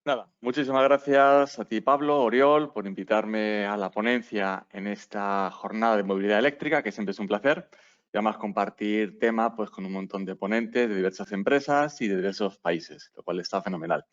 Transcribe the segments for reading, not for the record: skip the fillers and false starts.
Nada, muchísimas gracias a ti, Pablo, Oriol, por invitarme a la ponencia en esta jornada de movilidad eléctrica, que siempre es un placer. Y además compartir tema pues, con un montón de ponentes de diversas empresas y de diversos países, lo cual está fenomenal.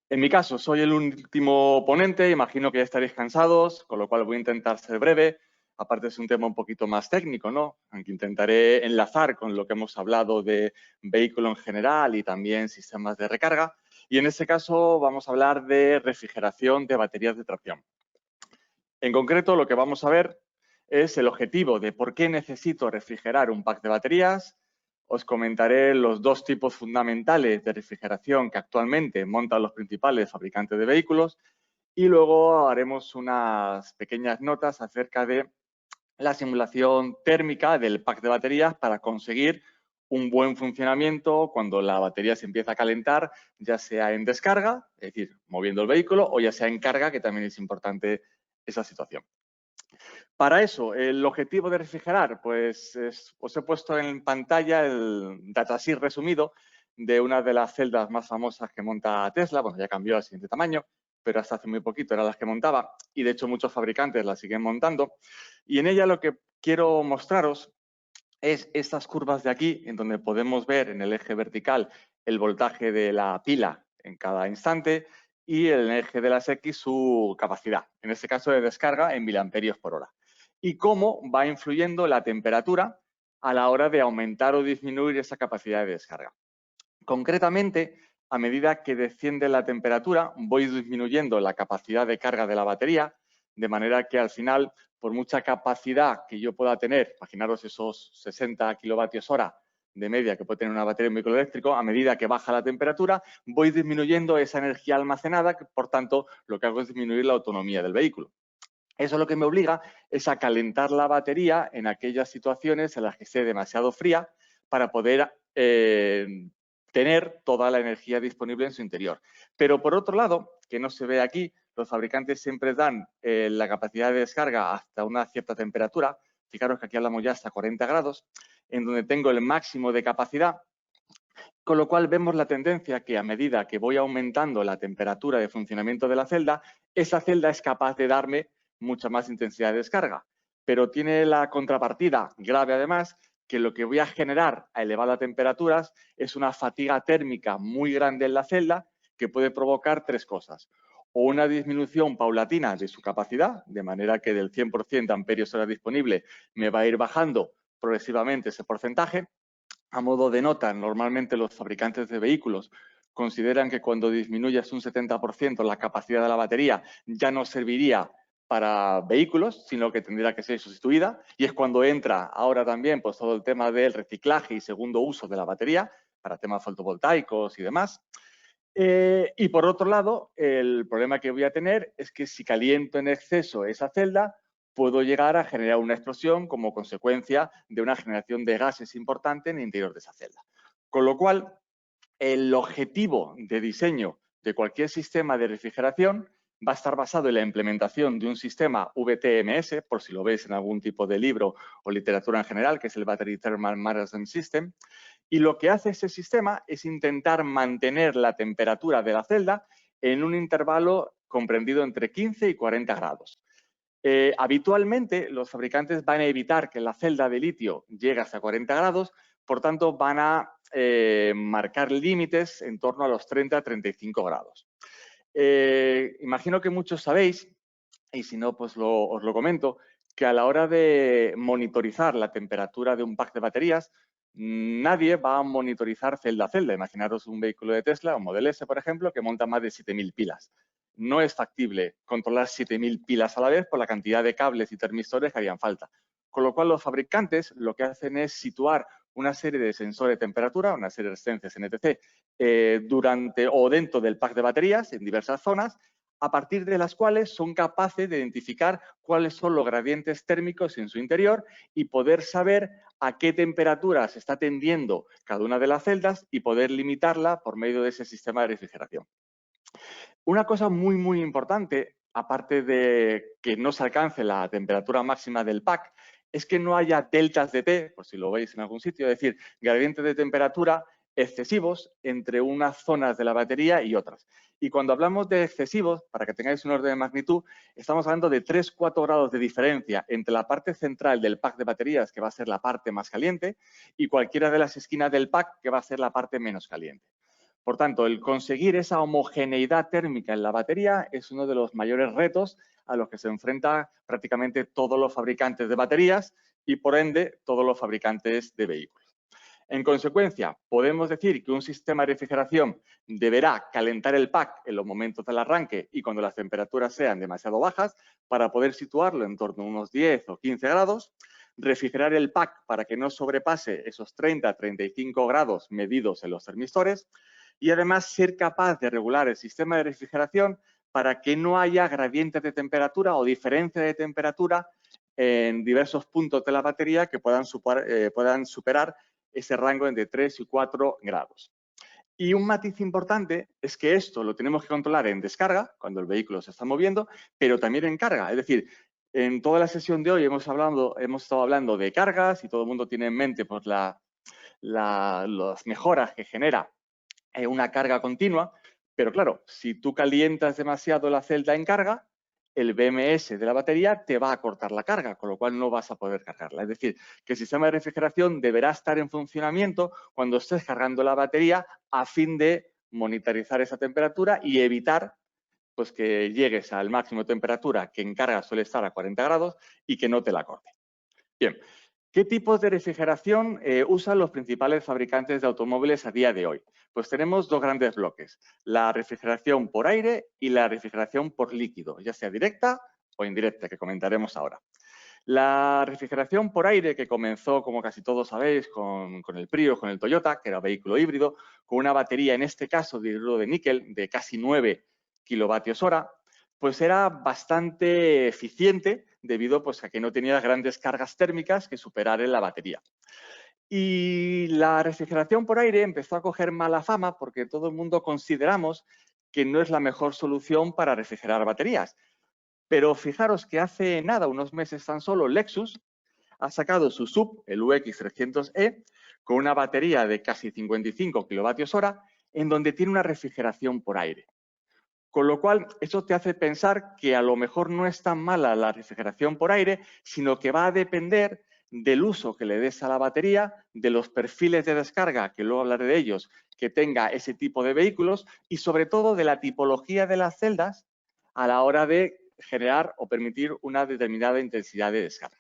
En mi caso, soy el último ponente, imagino que ya estaréis cansados, con lo cual voy a intentar ser breve. Aparte es un tema un poquito más técnico, ¿no? Aunque intentaré enlazar con lo que hemos hablado de vehículo en general y también sistemas de recarga. Y en este caso vamos a hablar de refrigeración de baterías de tracción. En concreto, lo que vamos a ver es el objetivo de por qué necesito refrigerar un pack de baterías. Os comentaré los dos tipos fundamentales de refrigeración que actualmente montan los principales fabricantes de vehículos y luego haremos unas pequeñas notas acerca de la simulación térmica del pack de baterías para conseguir un buen funcionamiento cuando la batería se empieza a calentar, ya sea en descarga, es decir, moviendo el vehículo, o ya sea en carga, que también es importante esa situación. Para eso, el objetivo de refrigerar, pues os he puesto en pantalla el datasheet resumido de una de las celdas más famosas que monta Tesla. Bueno, ya cambió al siguiente tamaño, pero hasta hace muy poquito eran las que montaba y de hecho muchos fabricantes las siguen montando. Y en ella lo que quiero mostraros es estas curvas de aquí, en donde podemos ver en el eje vertical el voltaje de la pila en cada instante y en el eje de las X su capacidad, en este caso de descarga en miliamperios por hora. Y cómo va influyendo la temperatura a la hora de aumentar o disminuir esa capacidad de descarga. Concretamente, a medida que desciende la temperatura, voy disminuyendo la capacidad de carga de la batería, de manera que al final, por mucha capacidad que yo pueda tener, imaginaros esos 60 kilovatios hora de media que puede tener una batería de un vehículo eléctrico, a medida que baja la temperatura, voy disminuyendo esa energía almacenada, que por tanto lo que hago es disminuir la autonomía del vehículo. Eso lo que me obliga es a calentar la batería en aquellas situaciones en las que esté demasiado fría para poder tener toda la energía disponible en su interior. Pero por otro lado, que no se ve aquí, los fabricantes siempre dan la capacidad de descarga hasta una cierta temperatura. Fijaros que aquí hablamos ya hasta 40 grados, en donde tengo el máximo de capacidad, con lo cual vemos la tendencia que a medida que voy aumentando la temperatura de funcionamiento de la celda, esa celda es capaz de darme mucha más intensidad de descarga. Pero tiene la contrapartida grave además, que lo que voy a generar a elevadas temperaturas es una fatiga térmica muy grande en la celda que puede provocar tres cosas. O una disminución paulatina de su capacidad, de manera que del 100% de amperios hora disponible me va a ir bajando progresivamente ese porcentaje. A modo de nota, normalmente los fabricantes de vehículos consideran que cuando disminuyas un 70% la capacidad de la batería ya no serviría para vehículos, sino que tendría que ser sustituida. Y es cuando entra ahora también pues, todo el tema del reciclaje y segundo uso de la batería para temas fotovoltaicos y demás. Y por otro lado, el problema que voy a tener es que si caliento en exceso esa celda, puedo llegar a generar una explosión como consecuencia de una generación de gases importante en el interior de esa celda. Con lo cual, el objetivo de diseño de cualquier sistema de refrigeración va a estar basado en la implementación de un sistema VTMS, por si lo veis en algún tipo de libro o literatura en general, que es el Battery Thermal Management System. Y lo que hace ese sistema es intentar mantener la temperatura de la celda en un intervalo comprendido entre 15 y 40 grados. Habitualmente, los fabricantes van a evitar que la celda de litio llegue hasta 40 grados, por tanto, van a marcar límites en torno a los 30 a 35 grados. Imagino que muchos sabéis, y si no, pues os lo comento, que a la hora de monitorizar la temperatura de un pack de baterías, nadie va a monitorizar celda a celda. Imaginaros un vehículo de Tesla, un Model S, por ejemplo, que monta más de 7.000 pilas. No es factible controlar 7.000 pilas a la vez por la cantidad de cables y termistores que harían falta. Con lo cual, los fabricantes lo que hacen es situar una serie de sensores de temperatura, una serie de resistencias NTC, durante o dentro del pack de baterías en diversas zonas, a partir de las cuales son capaces de identificar cuáles son los gradientes térmicos en su interior y poder saber a qué temperatura se está tendiendo cada una de las celdas y poder limitarla por medio de ese sistema de refrigeración. Una cosa muy importante, aparte de que no se alcance la temperatura máxima del pack, es que no haya deltas de T, por si lo veis en algún sitio, es decir, gradientes de temperatura excesivos entre unas zonas de la batería y otras. Y cuando hablamos de excesivos, para que tengáis un orden de magnitud, estamos hablando de 3-4 grados de diferencia entre la parte central del pack de baterías, que va a ser la parte más caliente, y cualquiera de las esquinas del pack, que va a ser la parte menos caliente. Por tanto, el conseguir esa homogeneidad térmica en la batería es uno de los mayores retos a los que se enfrentan prácticamente todos los fabricantes de baterías y, por ende, todos los fabricantes de vehículos. En consecuencia, podemos decir que un sistema de refrigeración deberá calentar el pack en los momentos del arranque y cuando las temperaturas sean demasiado bajas para poder situarlo en torno a unos 10 o 15 grados, refrigerar el pack para que no sobrepase esos 30-35 grados medidos en los termistores y además ser capaz de regular el sistema de refrigeración para que no haya gradientes de temperatura o diferencia de temperatura en diversos puntos de la batería que puedan superar ese rango entre 3 y 4 grados. Y un matiz importante es que esto lo tenemos que controlar en descarga, cuando el vehículo se está moviendo, pero también en carga. Es decir, en toda la sesión de hoy hemos estado hablando de cargas y todo el mundo tiene en mente pues, las mejoras que genera una carga continua, pero claro, si tú calientas demasiado la celda en carga, el BMS de la batería te va a cortar la carga, con lo cual no vas a poder cargarla. Es decir, que el sistema de refrigeración deberá estar en funcionamiento cuando estés cargando la batería a fin de monitorizar esa temperatura y evitar pues, que llegues al máximo de temperatura, que en carga suele estar a 40 grados, y que no te la corte. Bien, ¿qué tipos de refrigeración usan los principales fabricantes de automóviles a día de hoy? Pues tenemos dos grandes bloques, la refrigeración por aire y la refrigeración por líquido, ya sea directa o indirecta, que comentaremos ahora. La refrigeración por aire, que comenzó, como casi todos sabéis, con el Prius, con el Toyota, que era vehículo híbrido, con una batería, en este caso, de hidruro de níquel de casi 9 kilovatios hora, pues era bastante eficiente debido pues, a que no tenía grandes cargas térmicas que superar en la batería. Y la refrigeración por aire empezó a coger mala fama porque todo el mundo consideramos que no es la mejor solución para refrigerar baterías. Pero fijaros que hace nada, unos meses tan solo, Lexus ha sacado su SUV, el UX300e, con una batería de casi 55 kilovatios hora, en donde tiene una refrigeración por aire. Con lo cual, eso te hace pensar que a lo mejor no es tan mala la refrigeración por aire, sino que va a depender del uso que le des a la batería, de los perfiles de descarga, que luego hablaré de ellos, que tenga ese tipo de vehículos y sobre todo de la tipología de las celdas a la hora de generar o permitir una determinada intensidad de descarga.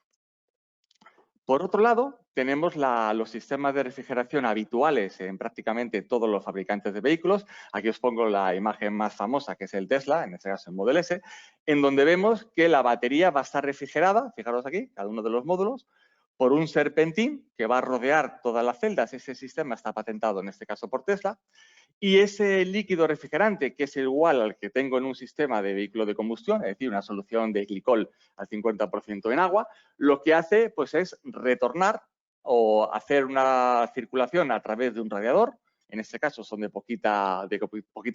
Por otro lado, tenemos los sistemas de refrigeración habituales en prácticamente todos los fabricantes de vehículos. Aquí os pongo la imagen más famosa, que es el Tesla, en este caso el Model S, en donde vemos que la batería va a estar refrigerada, fijaros aquí, cada uno de los módulos, por un serpentín que va a rodear todas las celdas. Ese sistema está patentado, en este caso, por Tesla. Y ese líquido refrigerante, que es igual al que tengo en un sistema de vehículo de combustión, es decir, una solución de glicol al 50% en agua, lo que hace pues, es retornar o hacer una circulación a través de un radiador, en este caso son de poquita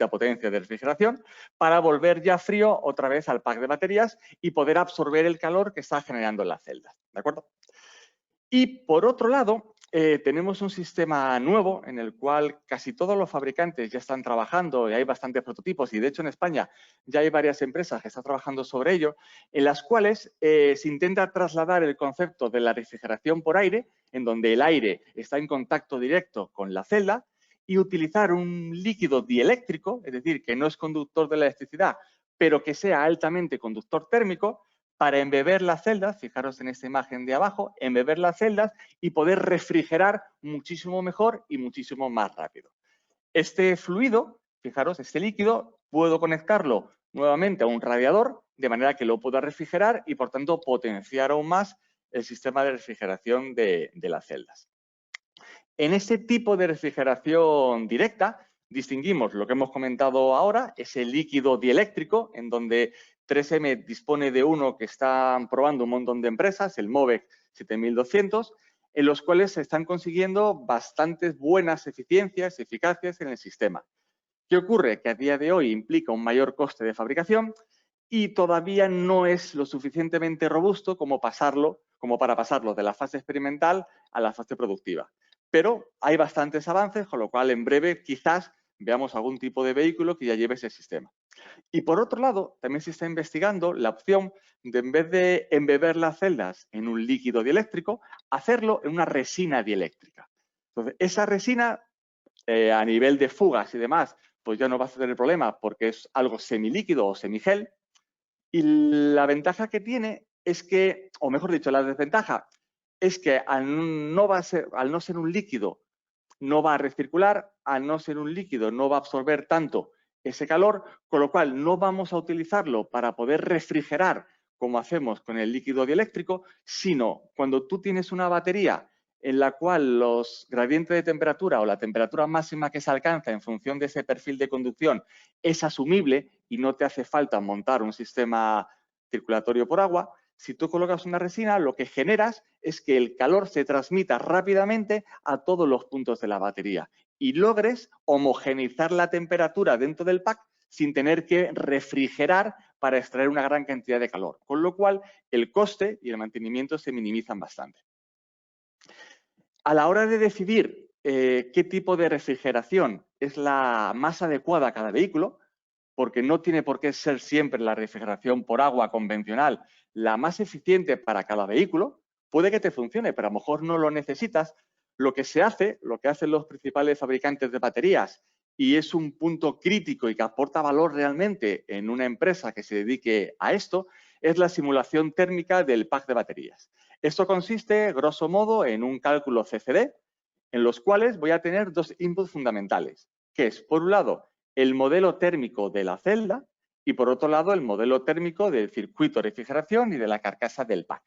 potencia de refrigeración, para volver ya frío otra vez al pack de baterías y poder absorber el calor que está generando en las celdas. ¿De acuerdo? Y por otro lado, tenemos un sistema nuevo en el cual casi todos los fabricantes ya están trabajando y hay bastantes prototipos y de hecho en España ya hay varias empresas que están trabajando sobre ello, en las cuales se intenta trasladar el concepto de la refrigeración por aire, en donde el aire está en contacto directo con la celda y utilizar un líquido dieléctrico, es decir, que no es conductor de la electricidad, pero que sea altamente conductor térmico, para embeber las celdas, fijaros en esta imagen de abajo, embeber las celdas y poder refrigerar muchísimo mejor y muchísimo más rápido. Este fluido, fijaros, este líquido, puedo conectarlo nuevamente a un radiador de manera que lo pueda refrigerar y, por tanto, potenciar aún más el sistema de refrigeración de las celdas. En este tipo de refrigeración directa, distinguimos lo que hemos comentado ahora, ese líquido dieléctrico, en donde 3M dispone de uno que están probando un montón de empresas, el MOVEC 7200, en los cuales se están consiguiendo bastantes buenas eficiencias y eficacias en el sistema. ¿Qué ocurre? Que a día de hoy implica un mayor coste de fabricación y todavía no es lo suficientemente robusto como para pasarlo de la fase experimental a la fase productiva. pero hay bastantes avances, con lo cual en breve quizás veamos algún tipo de vehículo que ya lleve ese sistema. Y por otro lado, también se está investigando la opción de, en vez de embeber las celdas en un líquido dieléctrico, hacerlo en una resina dieléctrica. Entonces, esa resina, a nivel de fugas y demás, pues ya no va a tener problema porque es algo semilíquido o semigel. Y la ventaja que tiene es que, o mejor dicho, la desventaja es que al no ser un líquido, no va a recircular, al no ser un líquido no va a absorber tanto ese calor, con lo cual no vamos a utilizarlo para poder refrigerar como hacemos con el líquido dieléctrico, sino cuando tú tienes una batería en la cual los gradientes de temperatura o la temperatura máxima que se alcanza en función de ese perfil de conducción es asumible y no te hace falta montar un sistema circulatorio por agua. Si tú colocas una resina, lo que generas es que el calor se transmita rápidamente a todos los puntos de la batería y logres homogeneizar la temperatura dentro del pack sin tener que refrigerar para extraer una gran cantidad de calor, con lo cual el coste y el mantenimiento se minimizan bastante. A la hora de decidir qué tipo de refrigeración es la más adecuada a cada vehículo, porque no tiene por qué ser siempre la refrigeración por agua convencional la más eficiente para cada vehículo, puede que te funcione, pero a lo mejor no lo necesitas. Lo que se hace, lo que hacen los principales fabricantes de baterías, y es un punto crítico y que aporta valor realmente en una empresa que se dedique a esto, es la simulación térmica del pack de baterías. Esto consiste, grosso modo, en un cálculo CFD, en los cuales voy a tener dos inputs fundamentales, que es, por un lado, el modelo térmico de la celda y, por otro lado, el modelo térmico del circuito de refrigeración y de la carcasa del pack.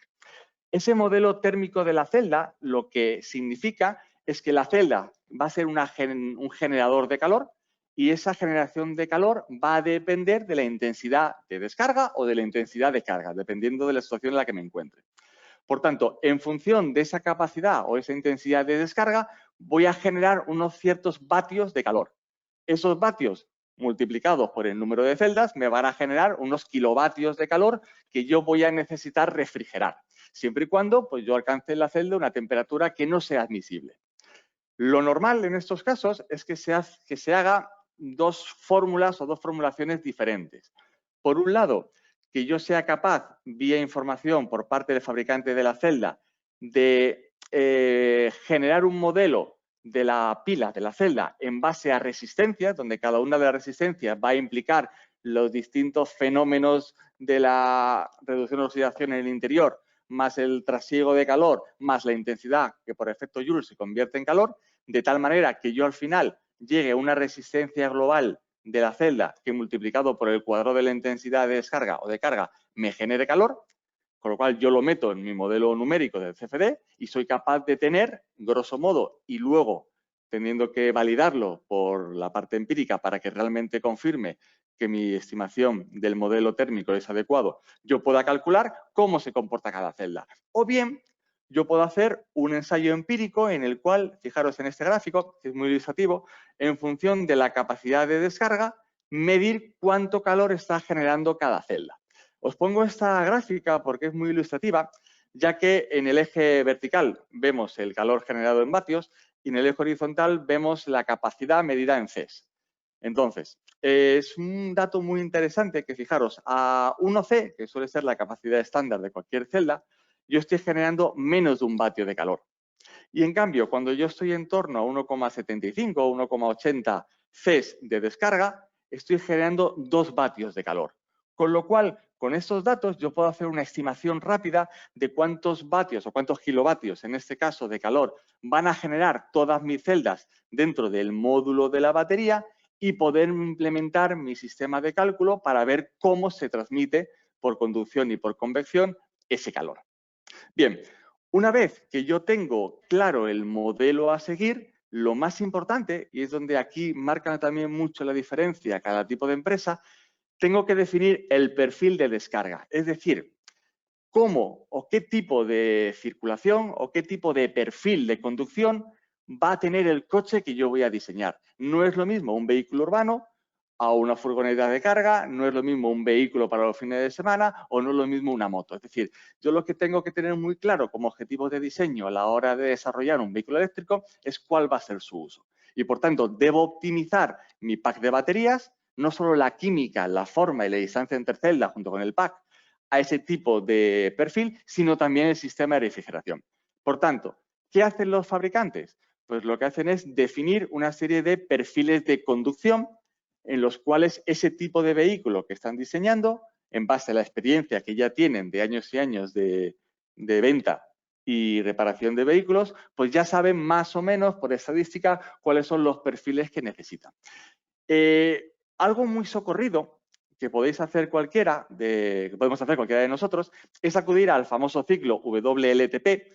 Ese modelo térmico de la celda lo que significa es que la celda va a ser un generador de calor y esa generación de calor va a depender de la intensidad de descarga o de la intensidad de carga, dependiendo de la situación en la que me encuentre. Por tanto, en función de esa capacidad o esa intensidad de descarga, voy a generar unos ciertos vatios de calor. Esos vatios multiplicados por el número de celdas me van a generar unos kilovatios de calor que yo voy a necesitar refrigerar, siempre y cuando pues, yo alcance en la celda una temperatura que no sea admisible. Lo normal en estos casos es que se haga dos fórmulas o dos formulaciones diferentes. Por un lado, que yo sea capaz, vía información por parte del fabricante de la celda, de generar un modelo de la pila, de la celda, en base a resistencias, donde cada una de las resistencias va a implicar los distintos fenómenos de la reducción de oxidación en el interior, más el trasiego de calor, más la intensidad que por efecto Joule se convierte en calor, de tal manera que yo al final llegue a una resistencia global de la celda que multiplicado por el cuadrado de la intensidad de descarga o de carga me genere calor, con lo cual yo lo meto en mi modelo numérico del CFD y soy capaz de tener, grosso modo, y luego teniendo que validarlo por la parte empírica para que realmente confirme que mi estimación del modelo térmico es adecuado, yo pueda calcular cómo se comporta cada celda. O bien, yo puedo hacer un ensayo empírico en el cual, fijaros en este gráfico, que es muy ilustrativo, en función de la capacidad de descarga, medir cuánto calor está generando cada celda. Os pongo esta gráfica porque es muy ilustrativa, ya que en el eje vertical vemos el calor generado en vatios y en el eje horizontal vemos la capacidad medida en Cs. Entonces, es un dato muy interesante que fijaros, a 1C, que suele ser la capacidad estándar de cualquier celda, yo estoy generando menos de un vatio de calor. Y en cambio, cuando yo estoy en torno a 1,75 o 1,80 Cs de descarga, estoy generando 2 vatios de calor. Con lo cual, con estos datos yo puedo hacer una estimación rápida de cuántos vatios o cuántos kilovatios, en este caso de calor, van a generar todas mis celdas dentro del módulo de la batería y poder implementar mi sistema de cálculo para ver cómo se transmite por conducción y por convección ese calor. Bien, una vez que yo tengo claro el modelo a seguir, lo más importante, y es donde aquí marca también mucho la diferencia cada tipo de empresa, tengo que definir el perfil de descarga. Es decir, cómo o qué tipo de circulación o qué tipo de perfil de conducción va a tener el coche que yo voy a diseñar. No es lo mismo un vehículo urbano a una furgoneta de carga, no es lo mismo un vehículo para los fines de semana o no es lo mismo una moto. Es decir, yo lo que tengo que tener muy claro como objetivo de diseño a la hora de desarrollar un vehículo eléctrico es cuál va a ser su uso. Y por tanto, debo optimizar mi pack de baterías, no solo la química, la forma y la distancia entre celdas junto con el pack a ese tipo de perfil, sino también el sistema de refrigeración. Por tanto, ¿qué hacen los fabricantes? Pues lo que hacen es definir una serie de perfiles de conducción en los cuales ese tipo de vehículo que están diseñando, en base a la experiencia que ya tienen de años y años de venta y reparación de vehículos, pues ya saben más o menos por estadística cuáles son los perfiles que necesitan. Algo muy socorrido que podéis hacer que podemos hacer cualquiera de nosotros, es acudir al famoso ciclo WLTP,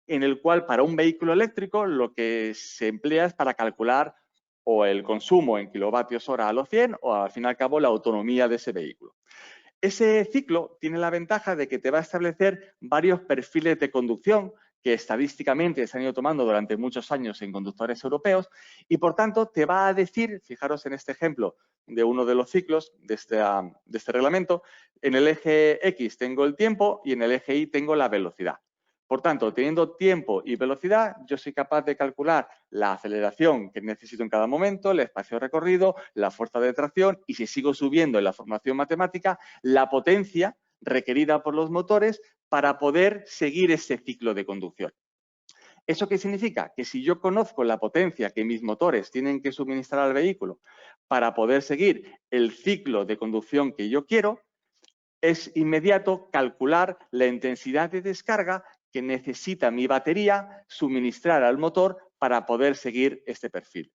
en el cual para un vehículo eléctrico lo que se emplea es para calcular o el consumo en kilovatios hora a los 100 o al fin y al cabo la autonomía de ese vehículo. Ese ciclo tiene la ventaja de que te va a establecer varios perfiles de conducción que estadísticamente se han ido tomando durante muchos años en conductores europeos y, por tanto, te va a decir, fijaros en este ejemplo de uno de los ciclos de este reglamento, en el eje X tengo el tiempo y en el eje Y tengo la velocidad. Por tanto, teniendo tiempo y velocidad, yo soy capaz de calcular la aceleración que necesito en cada momento, el espacio recorrido, la fuerza de tracción y si sigo subiendo en la formación matemática, la potencia requerida por los motores para poder seguir ese ciclo de conducción. ¿Eso qué significa? Que si yo conozco la potencia que mis motores tienen que suministrar al vehículo para poder seguir el ciclo de conducción que yo quiero, es inmediato calcular la intensidad de descarga que necesita mi batería suministrar al motor para poder seguir este perfil.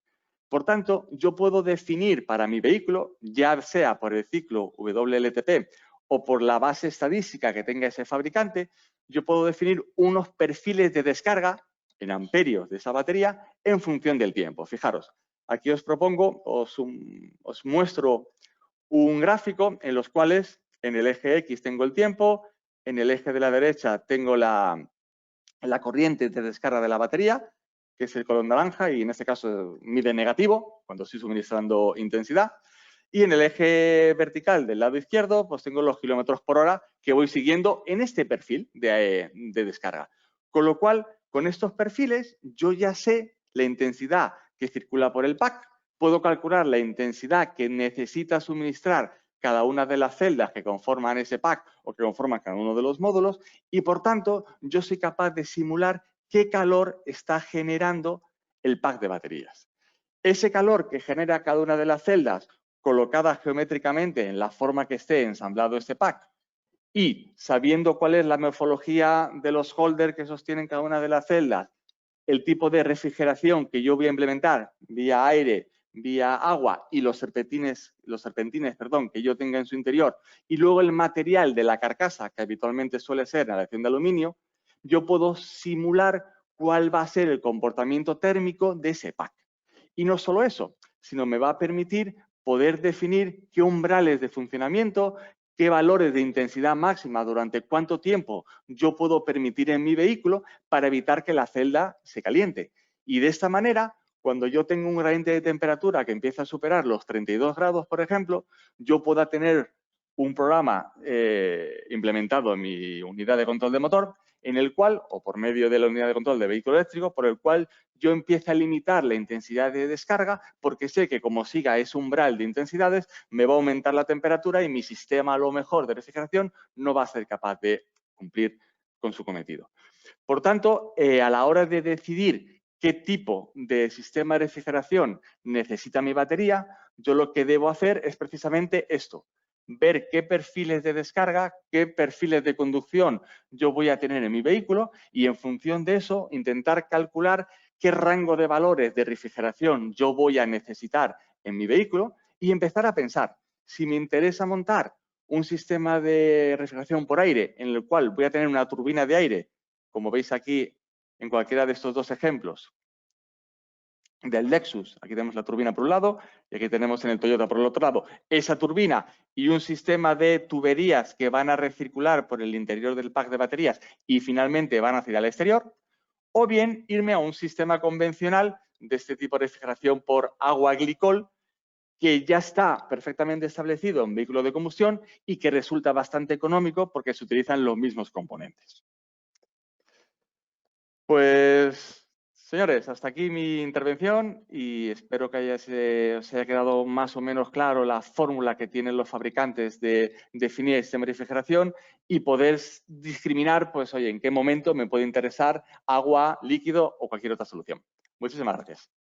Por tanto, yo puedo definir para mi vehículo, ya sea por el ciclo WLTP o por la base estadística que tenga ese fabricante, yo puedo definir unos perfiles de descarga en amperios de esa batería en función del tiempo. Fijaros, aquí os propongo, os muestro un gráfico en los cuales en el eje X tengo el tiempo, en el eje de la derecha tengo la corriente de descarga de la batería, que es el color naranja y en este caso mide negativo cuando estoy suministrando intensidad. Y en el eje vertical del lado izquierdo, pues tengo los kilómetros por hora que voy siguiendo en este perfil de descarga. Con lo cual, con estos perfiles, yo ya sé la intensidad que circula por el pack, puedo calcular la intensidad que necesita suministrar cada una de las celdas que conforman ese pack o que conforman cada uno de los módulos y, por tanto, yo soy capaz de simular qué calor está generando el pack de baterías. Ese calor que genera cada una de las celdas colocadas geométricamente en la forma que esté ensamblado este pack y sabiendo cuál es la morfología de los holders que sostienen cada una de las celdas, el tipo de refrigeración que yo voy a implementar vía aire, vía agua y los serpentines que yo tenga en su interior y luego el material de la carcasa que habitualmente suele ser en la aleación de aluminio, yo puedo simular cuál va a ser el comportamiento térmico de ese pack. Y no solo eso, sino me va a permitir poder definir qué umbrales de funcionamiento, qué valores de intensidad máxima durante cuánto tiempo yo puedo permitir en mi vehículo para evitar que la celda se caliente. Y de esta manera, cuando yo tengo un gradiente de temperatura que empieza a superar los 32 grados, por ejemplo, yo pueda tener un programa implementado en mi unidad de control de motor en el cual, o por medio de la unidad de control de vehículo eléctrico, por el cual yo empiezo a limitar la intensidad de descarga porque sé que como siga ese umbral de intensidades, me va a aumentar la temperatura y mi sistema, a lo mejor, de refrigeración no va a ser capaz de cumplir con su cometido. Por tanto, a la hora de decidir qué tipo de sistema de refrigeración necesita mi batería, yo lo que debo hacer es precisamente esto, ver qué perfiles de descarga, qué perfiles de conducción yo voy a tener en mi vehículo y en función de eso intentar calcular qué rango de valores de refrigeración yo voy a necesitar en mi vehículo y empezar a pensar, si me interesa montar un sistema de refrigeración por aire en el cual voy a tener una turbina de aire, como veis aquí en cualquiera de estos dos ejemplos, del Lexus, aquí tenemos la turbina por un lado y aquí tenemos en el Toyota por el otro lado, esa turbina y un sistema de tuberías que van a recircular por el interior del pack de baterías y finalmente van hacia el exterior, o bien irme a un sistema convencional de este tipo de refrigeración por agua glicol que ya está perfectamente establecido en vehículo de combustión y que resulta bastante económico porque se utilizan los mismos componentes. Pues, señores, hasta aquí mi intervención y espero que os haya quedado más o menos claro la fórmula que tienen los fabricantes de definir el sistema de refrigeración y poder discriminar, pues, oye, en qué momento me puede interesar agua, líquido o cualquier otra solución. Muchísimas gracias.